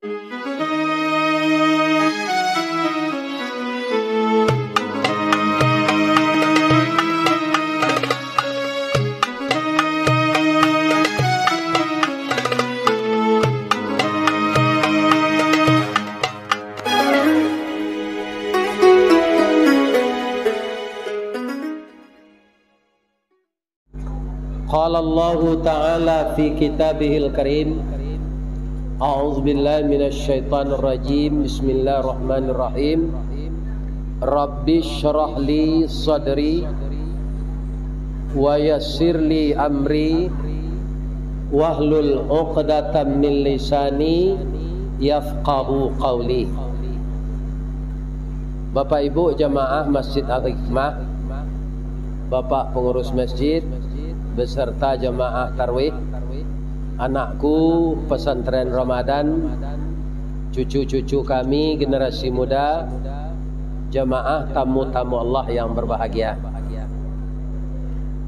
Qala Allah Ta'ala fi kitabihil karim, A'udzu billahi minasy syaithanir rajim. Bismillahirrahmanirrahim. Rabbi syrah li sadri wa yassir li amri wahlul 'uqdatam min lisani yafqahu qawli. Bapak Ibu jamaah Masjid Al-Hikmah, Bapak pengurus masjid beserta jamaah tarwih, anakku pesantren Ramadan, cucu-cucu kami generasi muda, jamaah tamu-tamu Allah yang berbahagia.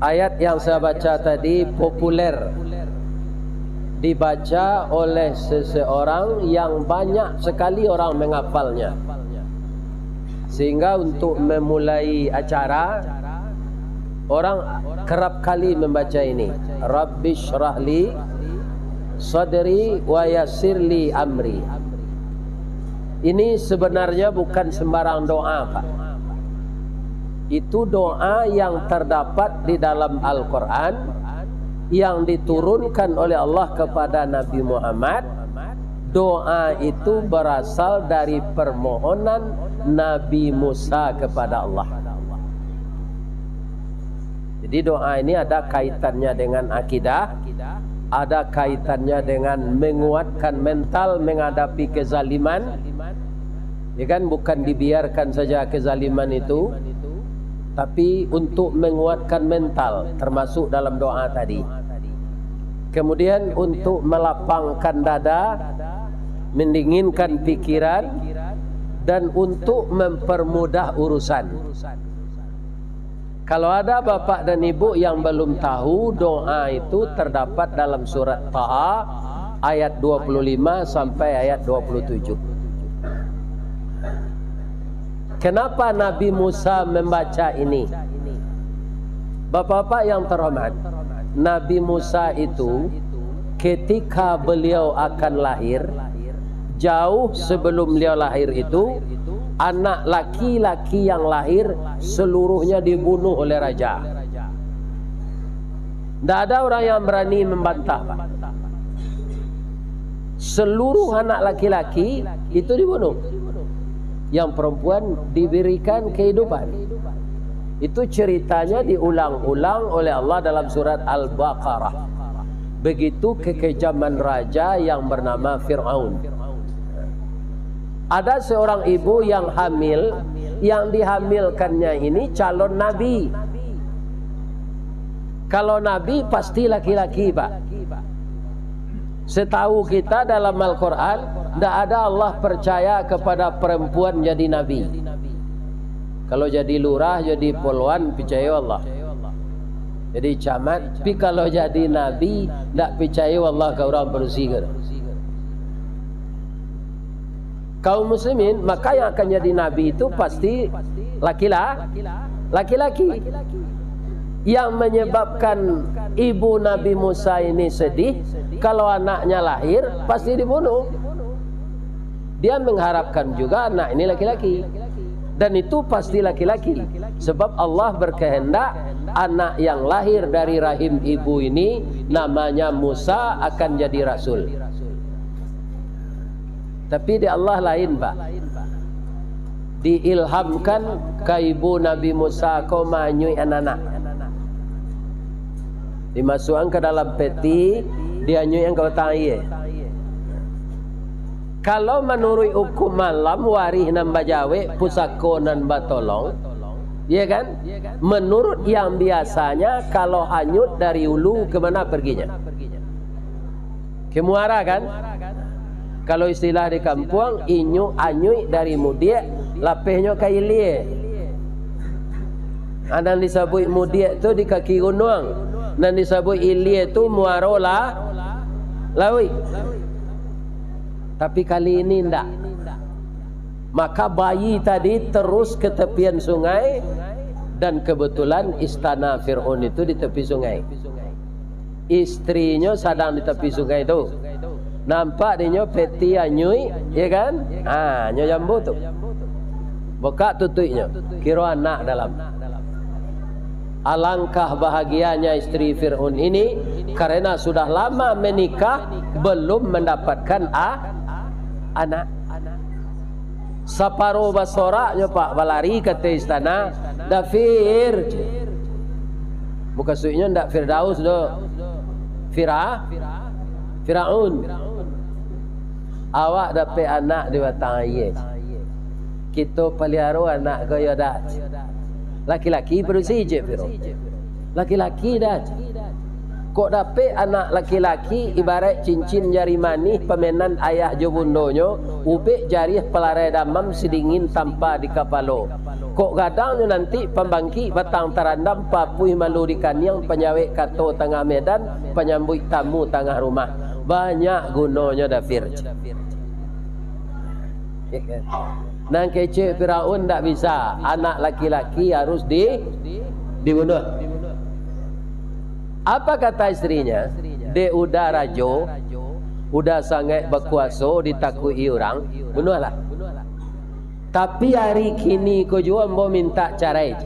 Ayat yang saya baca tadi populer dibaca oleh seseorang yang banyak sekali orang menghafalnya, sehingga untuk memulai acara orang kerap kali membaca ini. Rabbi syrah li sadri wa yassir li amri. Ini sebenarnya bukan sembarang doa, Pak. Itu doa yang terdapat di dalam Al-Quran, yang diturunkan oleh Allah kepada Nabi Muhammad. Doa itu berasal dari permohonan Nabi Musa kepada Allah. Jadi doa ini ada kaitannya dengan akidah, ada kaitannya dengan menguatkan mental menghadapi kezaliman. Ya kan, bukan dibiarkan saja kezaliman itu, tapi untuk menguatkan mental, termasuk dalam doa tadi. Kemudian untuk melapangkan dada, mendinginkan pikiran, dan untuk mempermudah urusan. Kalau ada bapak dan ibu yang belum tahu, doa itu terdapat dalam surat Taha ayat 25 sampai ayat 27. Kenapa Nabi Musa membaca ini? Bapak-bapak yang terhormat, Nabi Musa itu ketika beliau akan lahir, jauh sebelum beliau lahir itu, anak laki-laki yang lahir seluruhnya dibunuh oleh raja. Tidak ada orang yang berani membantah, Pak. Seluruh anak laki-laki itu dibunuh. Yang perempuan diberikan kehidupan. Itu ceritanya diulang-ulang oleh Allah dalam surat Al-Baqarah. Begitu kekejaman raja yang bernama Fir'aun. Ada seorang ibu yang hamil, yang dihamilkannya ini calon nabi. Kalau nabi pasti laki-laki, Pak. Setahu kita dalam Al-Quran, tidak ada Allah percaya kepada perempuan jadi nabi. Kalau jadi lurah, jadi polwan, percaya Allah. Jadi camat, tapi kalau jadi nabi, tidak percaya Allah ke orang bersihkan. Kaum muslimin, maka yang akan jadi nabi itu pasti laki-laki. Yang menyebabkan ibu Nabi Musa ini sedih, kalau anaknya lahir pasti dibunuh. Dia mengharapkan juga anak ini laki-laki, dan itu pasti laki-laki, sebab Allah berkehendak anak yang lahir dari rahim ibu ini namanya Musa akan jadi rasul. Tapi di Allah lain, Pak. Diilhamkan ke ibu Nabi Musa, kau manyui anak-anak. Dimasukkan ke dalam peti, dia nyui yang kau tanya. Kalau menurut hukum malam, warih nambah jawe, pusako nan batolong, ya kan? Menurut yang biasanya, kalau hanyut dari hulu, kemana perginya? Ke muara, kan? Kalau istilah di kampung, inyu anyui dari mudia, lapehnya ke ilie. Ada disebut mudia itu di kaki gunung, dan disebut ilie itu muarola lawi. Tapi kali ini tidak. Maka bayi tadi terus ke tepian sungai, dan kebetulan istana Fir'aun itu di tepi sungai. Istrinya sedang di tepi sungai itu. Nampak dia peti anyui, ya kan? Nyo jambu tu. Buka tutupnya, kira anak dalam. Alangkah bahagianya istri Fir'aun ini karena sudah lama menikah belum mendapatkan anak. Separuh basoraknya Pak balari kata istana, Dafir. Bukan suinya ndak Firdaus do. Firaun. Awak dapat anak di batang ayat. Kita pelihara anak kaya dah. Laki-laki berusia je Firaun. Laki-laki dah. Kok dapat anak laki-laki ibarat cincin jari manis pemenan ayah jo bundonyo, ubek jari pelarai damam sedingin tanpa di kapalo. Kok gadangnya nanti pembangki batang terandam papui malu di kaniang penyawek kato tengah medan penyambut tamu tengah rumah. Banyak gunanya Dafir. Nang kece Firaun tak bisa, anak laki-laki harus dibunuh. Apa kata istrinya? Dia udah rajo, udah sangat berkuasa, ditakui orang, bunuhlah. Tapi hari kini kau juga mau minta cara aja.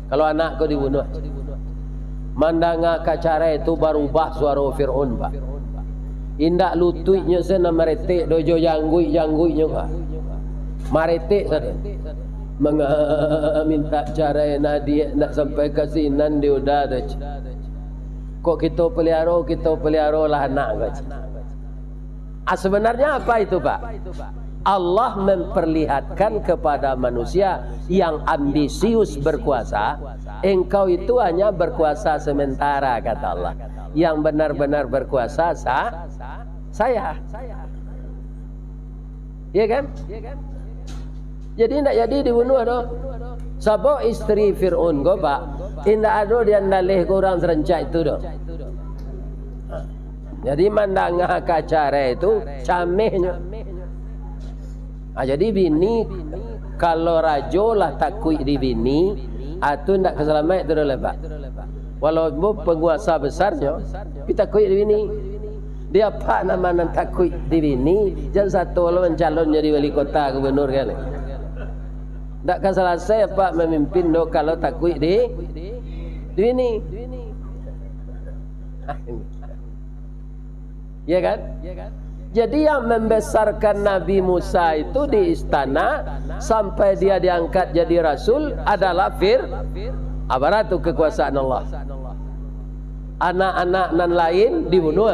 Kalau anak kau dibunuh, mandanga ke cara itu berubah suara Fir'aun Pak. Indak lututnya sana meretik dojo janggui-jangguinya Pak. Meretik sana. Minta cara dia nak sampai kasinan dia udah ada. Kok kita pelihara lah anak. Sebenarnya apa itu Pak? Allah memperlihatkan kepada manusia yang ambisius berkuasa, engkau itu hanya berkuasa sementara kata Allah. Yang benar-benar berkuasa saya. Iya kan? Jadi tidak jadi dibunuh doh. Sebab istri Fir'aun go Pak, tidak ada dia nalih kurang serencak itu doh. Jadi mandangah kacara itu camehnya. Jadi bini kalau rajo lah takui di bini, itu tidak keselamat itu doh Pak. Walaupun penguasa besarnya, kita takui di bini. Dia apa nama nan takui di bini? Jangan satu orang mencalon jadi wali kota gubernur kan? Tak akan selesai Pak memimpin do kalau takui di bini. Ya kan? Jadi yang membesarkan Nabi Musa itu di istana sampai dia diangkat jadi rasul adalah abaratu kekuasaan Allah. Anak-anak nan lain dibunuh,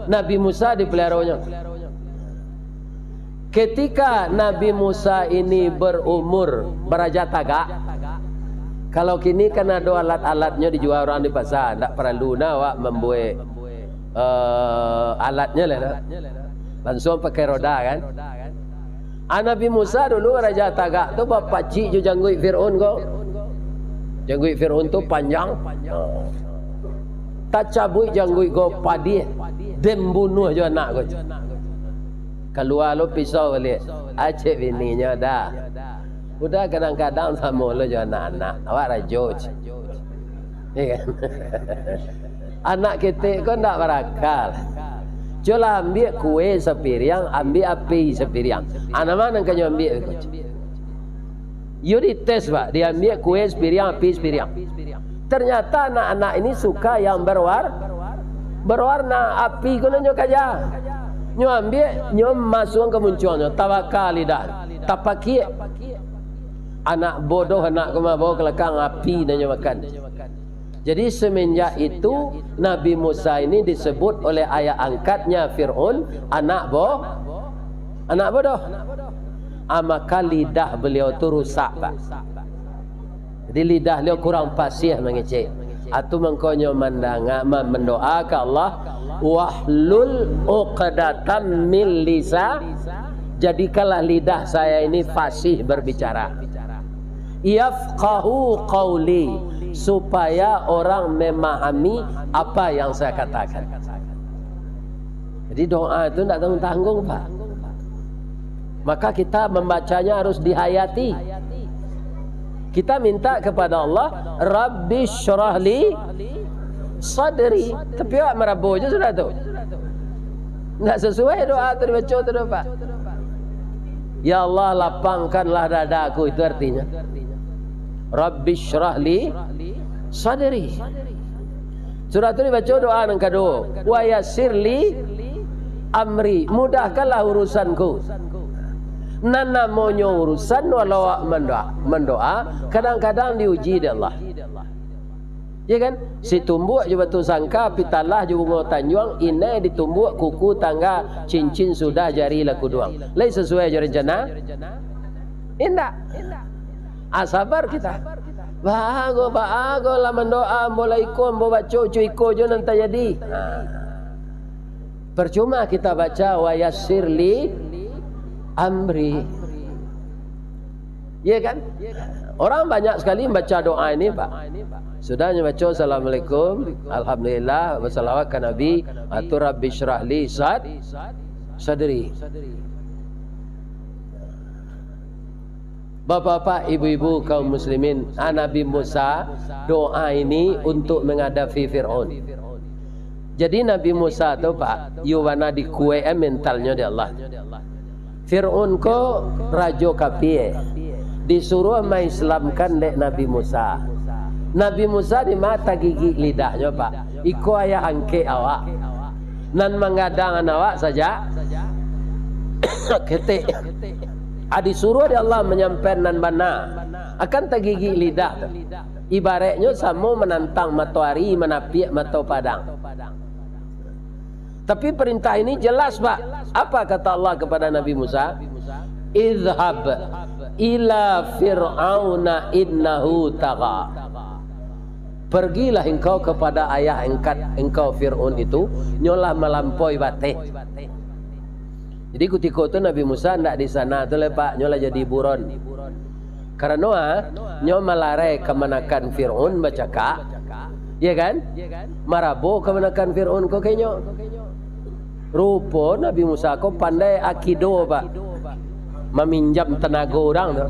Nabi Musa dipeliharanya. Ketika Nabi Musa ini berumur beraja tagak, kalau kini kan ada alat-alatnya dijual orang di pasar, tak perlu nak membuat alatnya lah, langsung pakai roda kan. Nabi Musa dulu beraja tagak tu bapak cik jo janggui Fir'aun ko. Janggui Fir'aun tu panjang, tak cabut janggui ko padi, dem bunuh jo anak ko. Keluar lo pisau balik, acik bininya dah. Udah kadang-kadang sama lo jo anak-anak, awak rajo. Ya kan? Anak kita kan tak berakal. Coba ambil kue sepiriang, ambil api sepiriang. Anak mana kau ambil? You dites Pak, dia ambil kue sepiriang, api sepiriang. Ternyata anak-anak ini suka yang berwarna api kau nanya kaja. Nyo ambil, nyo masuk ke munculnya, tawakal lidah, tapaki. Anak bodoh, anak kemabau kelakang api dan nyo makan. Jadi semenjak itu Nabi Musa ini disebut oleh ayah angkatnya Fir'aun anak bodoh. Maka lidah beliau itu rusak Pak. Jadi lidah beliau kurang fasih mengecek. Atau mengkonyo mandanga mendoa ke Allah, wahlul uqdatam min lisa, jadikanlah lidah saya ini fasih berbicara. Yafqahu qawli, supaya orang memahami apa yang saya katakan. Jadi doa itu tidak tanggung-tanggung Pak. Maka kita membacanya harus dihayati. Kita minta kepada Allah, Rabbi syrahli sadri. Tapi awak merabu je sudah tu. Tak sesuai doa tu dibaca tu Pak. Ya Allah, lapangkanlah dadaku, itu artinya. Rabbi syrahli sadri. Surah tu dibaca doa yang kedua. Wa yassirli amri. Mudahkanlah urusanku. Nana monyo urusan walau mendoa kadang-kadang diuji di Allah. Ya kan? Si tumbuk je batu sangka pitalah je bunga tanjuang inai ditumbuk kuku tangga cincin sudah jari laku duang. Lain sesuai je rencana? Indah. Sabar kita. Bahago lah mendoa mulai iko mau baca cuiko je nanti jadi. Percuma kita baca wa yassirli amri. Ya kan? Orang banyak sekali baca doa ini Pak. Sudahnya baca Assalamualaikum, Alhamdulillah, wassalawat ke Nabi, atau Rabbi syrahli sadri. Bapak-bapak, ibu-ibu kaum muslimin, Nabi Musa doa ini untuk menghadapi Fir'aun. Jadi Nabi Musa tu Pak, yuwana dikue mentalnya di Allah. Fir'aun ko rajo kapie disuruh mengislamkan dek Nabi Musa. Nabi Musa di mata gigi lidahnya Pak. Iko ayah angke awak. Nan mengadang awak saja. Ketik. Disuruh di Allah menyampaikan nan bana. Akan tergigi lidah. Ibaratnya sama menantang matahari menapiak mata padang. Tapi perintah ini jelas Pak. Apa kata Allah kepada Nabi Musa? Idhab ila fir'auna innahu tagha. Pergilah engkau kepada ayah engkau Fir'aun itu, nyolah melampaui batik. Jadi ketika itu Nabi Musa tidak di sana tu lepak nyolah jadi buron. Karena nyolah malarai kemenakan Fir'aun bercakap, ya kan? Marabo kemenakan Fir'aun kau kenyo. Rupa Nabi Musa kau pandai akido Pak, meminjam tenaga orang tu,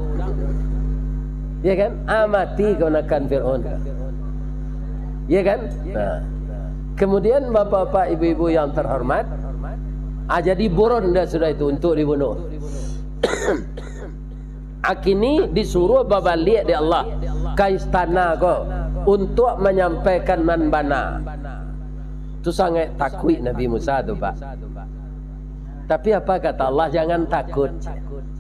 ya kan? Amati kemenakan Fir'aun. Ya kan? Nah. Kemudian bapak-bapak, ibu-ibu yang terhormat, jadi buron dah sudah itu untuk dibunuh. Akini disuruh babalik di Allah ke istana ko untuk menyampaikan manbana. Itu sangat takut Nabi Musa tu Pak. Tapi apa kata Allah? Jangan takut.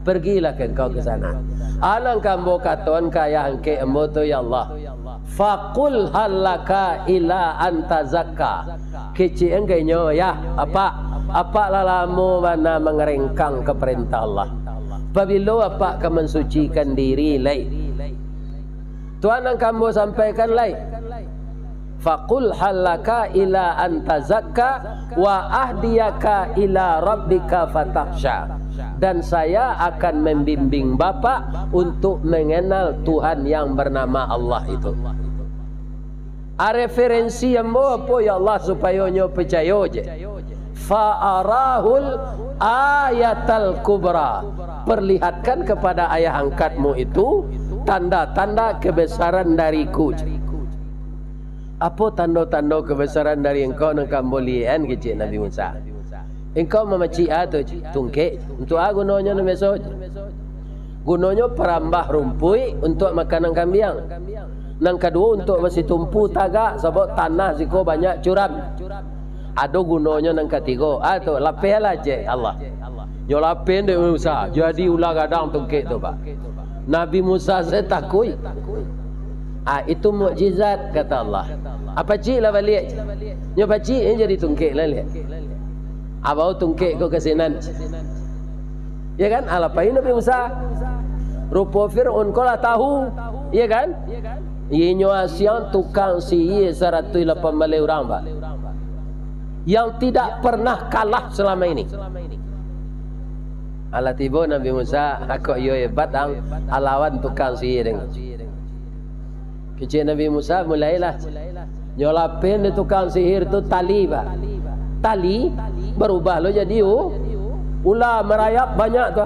Pergilah engkau ke sana. Alang kambo katon kaya angke embo tu ya Allah. Faqul halaka ila antazakka. Kecil engkau ya apa lalamu mana mengerengkang ke perintah Allah. Apabila apa akan mensucikan diri lai. Tuhan yang kamu sampaikan lai. Faqul halaka ila antazakka wa ahdiyaka ila rabbika fatahsya. Dan saya akan membimbing Bapak untuk mengenal Tuhan yang bernama Allah itu. Referensi yang apa ya Allah supaya nyo percaya je. Fa'arahul ayatal kubra. Perlihatkan kepada ayah angkatmu itu tanda-tanda kebesaran dariku. Apa tanda-tanda kebesaran dari engkau nang kambolian kecil Nabi Musa? Engkau memaci atau tungkek untuk gunanya nama soj. Gunanya perambah rumpui untuk makanan kambing. Nang kedua untuk masih tumpu tagak sebab tanah siko banyak curam. Ada gunanya nang ketiga atau lapel aja Allah. Yo lapel de Musa jadi ulah gadang tungkek tu Pak. Nabi Musa saya takut. Itu mukjizat kata Allah. Apa cik lah balik. Nyo pacik yang jadi tungkek lah lihat. Abau tungkek ko kesinan. Ya kan? Alapain Nabi Musa. Rupa Fir'aun ko lah tahu. Ya kan? Inyo asyang tukang sihir 180 orang Pak. Yang tidak pernah kalah selama ini. Ala tiba Nabi Musa akok yo hebat ang alawan tukang sihir dengan. Kecil Nabi Musa mulailah nyolapin di tukang sihir tu tali Pak. Tali berubah lo jadi ulah merayap banyak tu.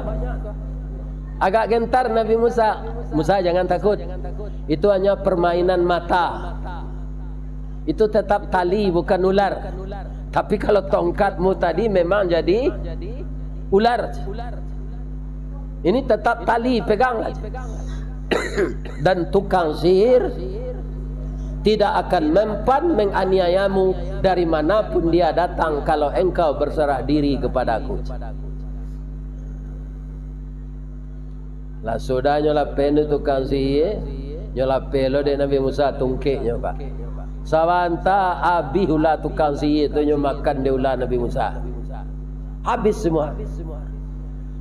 Agak gentar Nabi Musa. Musa jangan takut. Itu hanya permainan mata. Itu tetap tali bukan ular. Tapi kalau tongkatmu tadi memang jadi ular. Ini tetap tali, pegang aja. Dan tukang sihir tidak akan mempan menganiayamu dari manapun dia datang kalau engkau berserah diri kepadaku. Lah sudah nyola penu tukang sihir, nyola pelo de Nabi Musa tungkeknya pak. Sawanta abi hula tukang sihir tu nyo makan de ulah Nabi Musa. Habis semua.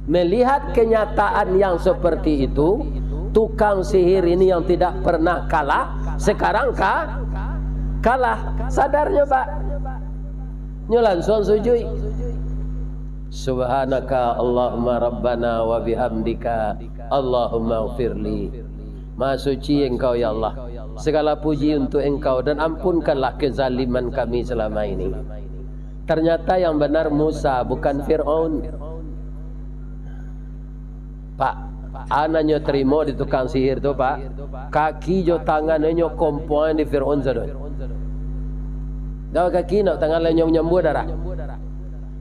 Melihat kenyataan yang seperti itu, tukang sihir ini yang tidak pernah kalah, sekarang kalah. Sadarnya pak. Nyo langsung sujud. Subhanaka Allahumma Rabbana wa bihamdika Allahumma ghfirli. Maha suci engkau ya Allah, segala puji untuk engkau dan ampunkanlah kezaliman kami selama ini. Ternyata yang benar Musa bukan Fir'aun. Pak, anaknya terima di tukang sihir tu pak, kaki jo tangannya kompoin di Fir'aun sadoi. Dah kaki nak tangan lainnya nyambut darah.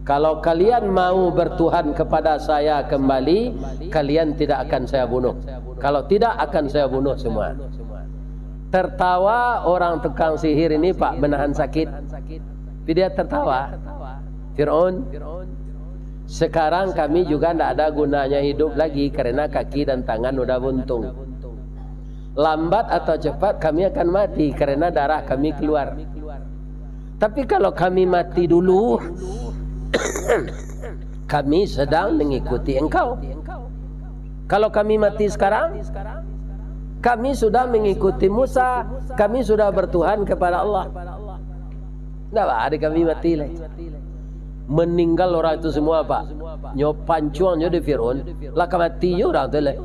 Kalau kalian mau bertuhan kepada saya kembali, kalian tidak akan saya bunuh. Kalau tidak akan saya bunuh semua. Tertawa orang tukang sihir ini pak, menahan sakit. Tapi dia tertawa. Fir'aun, sekarang kami juga tidak ada gunanya hidup lagi karena kaki dan tangan sudah buntung. Lambat atau cepat kami akan mati karena darah kami keluar. Tapi kalau kami mati dulu, kami sedang mengikuti engkau. Kalau kami mati sekarang, kami sudah mengikuti Musa, kami sudah bertuhan kepada Allah. Tidak ada kami mati lagi. Meninggal orang itu semua pak. Nyopancuannya di Fir'aun, laka mati je orang tu lah.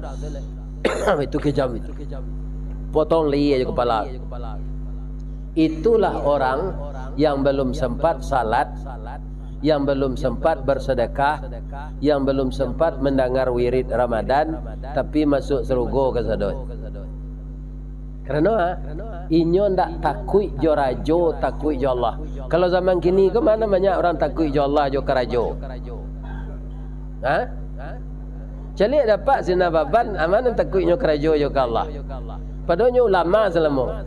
Itu kejam itu. Potong li aja kepala. Itulah orang yang belum sempat salat, yang belum sempat bersedekah, yang belum sempat mendengar wirid Ramadan, tapi masuk surga ke sadoi. Karena inyo ndak takui jo rajo, takui jo Allah. Kalau zaman kini ke mana banyak orang takui jo Allah jo karajo. Ha? Cali dapat sinababan aman takui jo karajo jo ke Allah. Padahal ulama selama.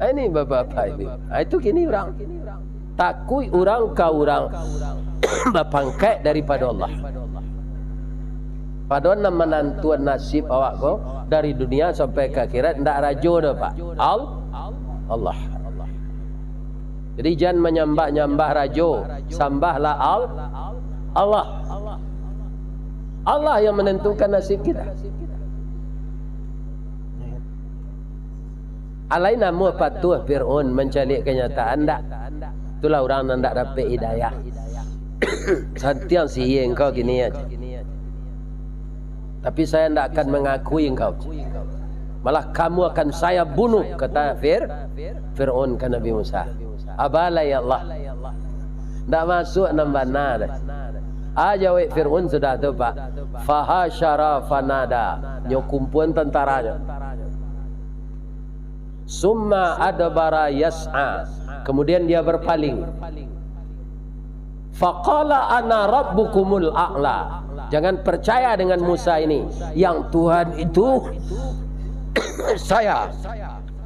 Ini bapak-bapak ini. Itu kini orang takui orang ke orang bapangkai daripada Allah. Padahal nama menantuan nasib awak ko dari dunia sampai ke akhirat ndak rajo dah pak. Allah. Jadi jangan menyembah-nyembah rajo, sembahlah Allah. Allah yang menentukan nasib kita. Alai namu patuh Fir'aun mencari kenyataan ndak. Itulah orang yang ndak dapat hidayah. Santiang sihir engkau gini aja. Tapi saya tidak akan mengakui engkau. Malah kamu akan saya bunuh, kata Fir'aun ke Nabi Musa. Abalai Allah. Tidak masuk nambana dah. Aja Fir'aun sudah tu pak. Fahasyara fanada. Nyokumpuan tentaranya. Summa adbara yas'a. Kemudian dia berpaling. Faqala ana rabbukumul a'la. Jangan percaya dengan Musa ini. Yang Tuhan itu saya.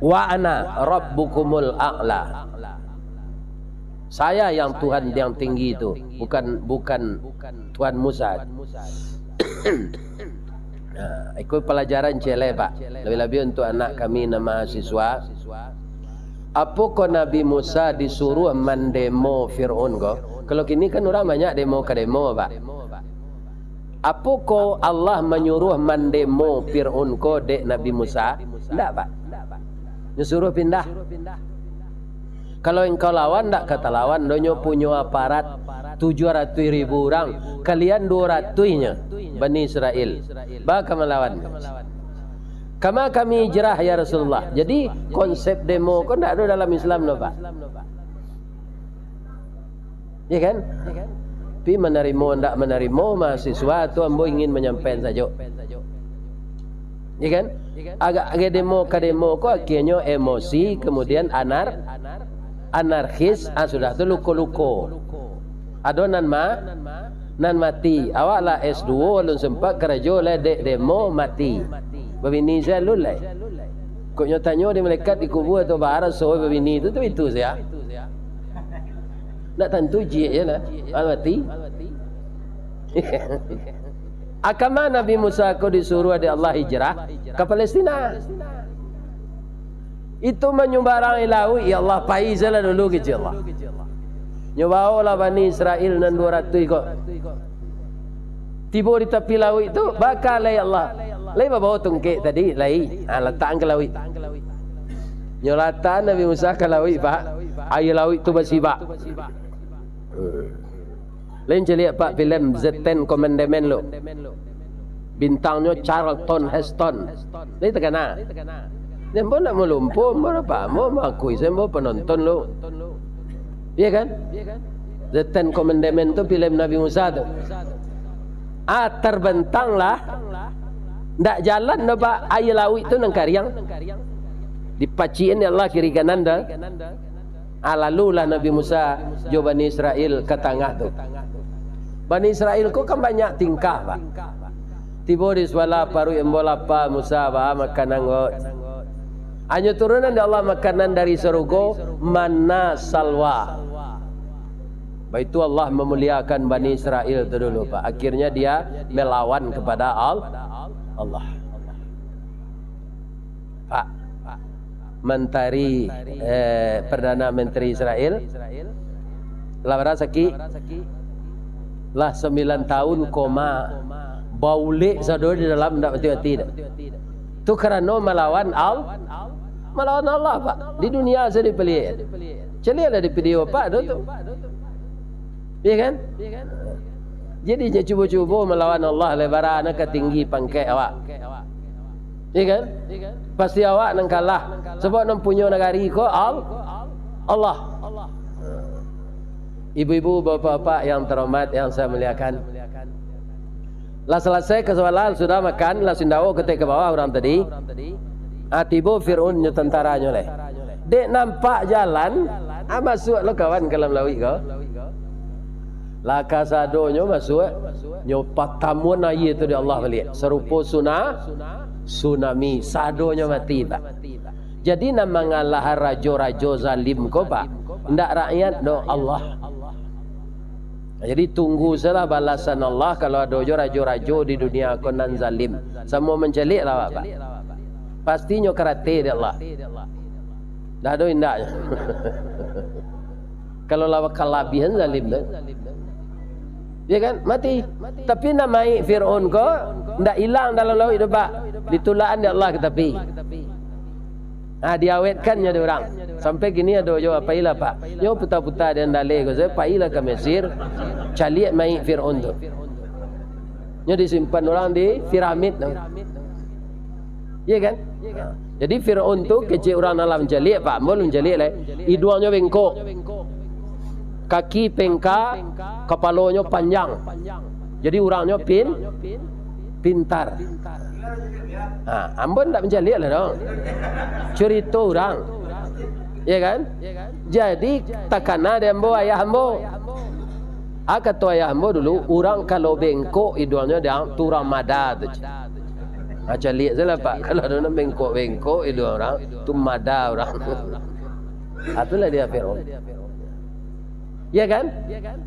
Wa ana rabbukumul a'la. Saya yang Tuhan yang tinggi itu, bukan Tuhan Musa. Nah, ikut pelajaran cele pak. Lebih-lebih untuk anak kami nama mahasiswa. Apakah Nabi Musa disuruh mendemo Fir'aun ko? Kalau kini kan orang banyak demo ke demo pak. Apakah Allah menyuruh mendemo Fir'aun ko dek Nabi Musa? Tidak pak. Disuruh pindah. Kalau engkau lawan, tak kata lawan. Donyo punya aparat 700.000 orang. Kalian 200-nya Bani Israel. Baka melawan. Kama kami hijrah ya Rasulullah. Jadi konsep demo kan tak ada dalam Islam no pak. Ya kan? Tapi menerima ndak menerima mahasiswa tu ambo ingin menyampaikan saja. Ya kan? Agak demo ke demo kok akhirnya emosi kemudian anarkis, sudah tu luko-luko. Adonan nan mati. Awak lah S2 ulun sempat kerja le demo mati. Babini saya lulai. Kok nyatanya di malaikat di kubur atau bahara soal babini itu saya. Nak tentu je lah. Mati. Akama Nabi Musa ko disuruh ada Allah hijrah ke Palestina. Itu menyumbarang ilawi, ya Allah paisalah dulu gitu Allah. Nyobaolah Bani Israel nan 200 kok. Tiba di tepi laut itu bakal ya Allah. Lai bawa tungkek tadi, lai. Letak ke laut. Nyolatan Nabi Musa ke laut, Pak. Air laut tu bersibak. Lain celiak Pak film The Ten Commandments lo. Bintangnya Charlton Heston. Lain terkena. Dia pun nak melumpur, apa? Mau mengakui saya mau penonton lo. Iya kan? The Ten Commandments tu film Nabi Musa tu. Terbentanglah. Ndak jalan no Pak air laut tu nang kariang. Dipaciin ya Allah kiri kanan dah. Lalulah Nabi Musa jo Bani Israel ke tengah tu. Bani Israel ko kan banyak tingkah Pak. Tiba di suala paru embolapa Musa ba makanan ngot. Hanya turunan dari Allah makanan dari surga manna salwa. Itu Allah memuliakan Bani Israel itu dulu Pak. Akhirnya dia melawan kepada Allah. Pak Menteri Perdana Menteri Israel lah saki lah 9 tahun koma baulek sador di dalam ndak mati-mati dah. Tu kerana melawan Allah Pak. Di dunia saya dipelih. Celia di video Pak tu. Ya kan? Jadi dia cuba-cuba melawan Allah lebaran ke tinggi pangkat awak. Ya kan? Pasti awak nang kalah sebab nang punya negari ko Allah. Ibu-ibu, bapak-bapak yang terhormat yang saya muliakan. Lah selesai kesoalan sudah makan, lah sindawo ketik ke bawah orang tadi. Tiba Fir'aun nya tentaranya leh. Dek nampak jalan, masuk lo kawan ke dalam laut kau. Lah kasadonyo masuk, nyopat tamun air tu di Allah balik. Serupa tsunami, sadonya mati Pak. Jadi nama ngalah rajo-rajo zalim ko Pak. Ndak rakyat do Allah. Jadi tunggu salah balasan Allah kalau ada rajo-rajo di dunia ko nan zalim. Semua mencelik lah Pak. Pastinya kerate di Allah. Dah ada indaknya. Kalau lawak kelabihan zalim tu. Ya kan? Mati. Tapi namai Fir'aun ko ndak hilang dalam laut itu Pak. Ditulaan di Allah ke tepi. Diawetkannya dia orang. Sampai gini ada jo apa ilah Pak. Yo putar-putar dan dalih ko saya pailah ke Mesir. Caliat mai Fir'aun tu. Nya disimpan orang di piramid tu. Ya kan? Jadi Fir'aun tu kecil orang dalam jaliat Pak. Belum jaliat lah. Hidungnya bengkok. Kaki pengka, kepalanya panjang. Jadi orangnya pintar. Ambon tak mencari lah dong. Cerita orang. Ya kan? Jadi takana dia ambo ayah ambo. Kata ayah ambo dulu, orang kalau bengkok hidungnya dia tu orang mada tu. Cari saja Pak. Kalau ada bengkok hidung orang, tu mada orang. Itulah dia Fir'aun. Ya kan?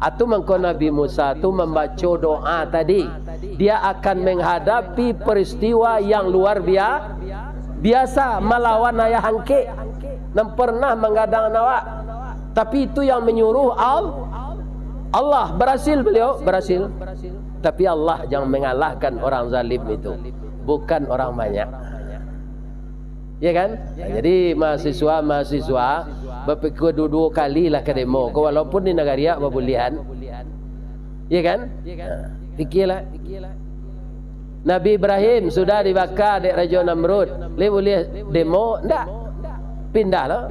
Atau mengko Nabi Musa tu membaca doa tadi. Dia akan menghadapi peristiwa yang luar biasa melawan ayah hangke yang pernah menggadang awak. Tapi itu yang menyuruh Allah. Berhasil beliau, berhasil. Tapi Allah yang mengalahkan orang zalim itu, bukan orang banyak. Ya kan? Jadi mahasiswa berpikir dua kali lah ke demo. Walaupun di negara berbulian. Ya kan? Fikirlah. Nabi Ibrahim sudah dibakar di Raja Namrud. Boleh demo? Tak. Pindah lah.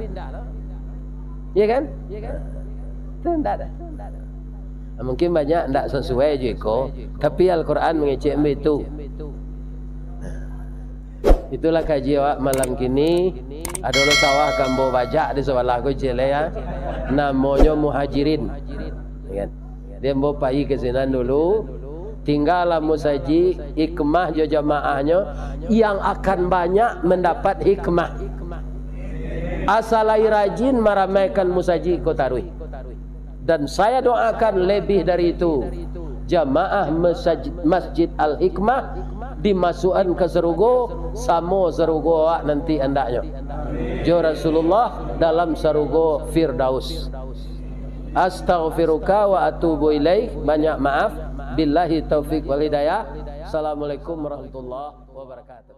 Ya kan? Tak ada. Mungkin banyak tidak sesuai juga, tapi Al-Quran mengecek itu. Itulah kaji awak malam kini. Ada orang sawah kambo bajak di sebelah aku cile ya. Namanya Muhajirin. Dia mau pergi ke sana dulu. Tinggallah musaji hikmah jo jamaahnya yang akan banyak mendapat hikmah. Asalai rajin meramaikan musaji kotarui. Dan saya doakan lebih dari itu, jamaah Masjid Al-Hikmah dimasukkan ke serugo, samo serugo nanti andaknya. Jo Rasulullah dalam serugo Firdaus. Astaghfiruka wa atubu ilaih. Banyak maaf. Billahi taufiq wal hidayah. Assalamualaikum warahmatullahi wabarakatuh.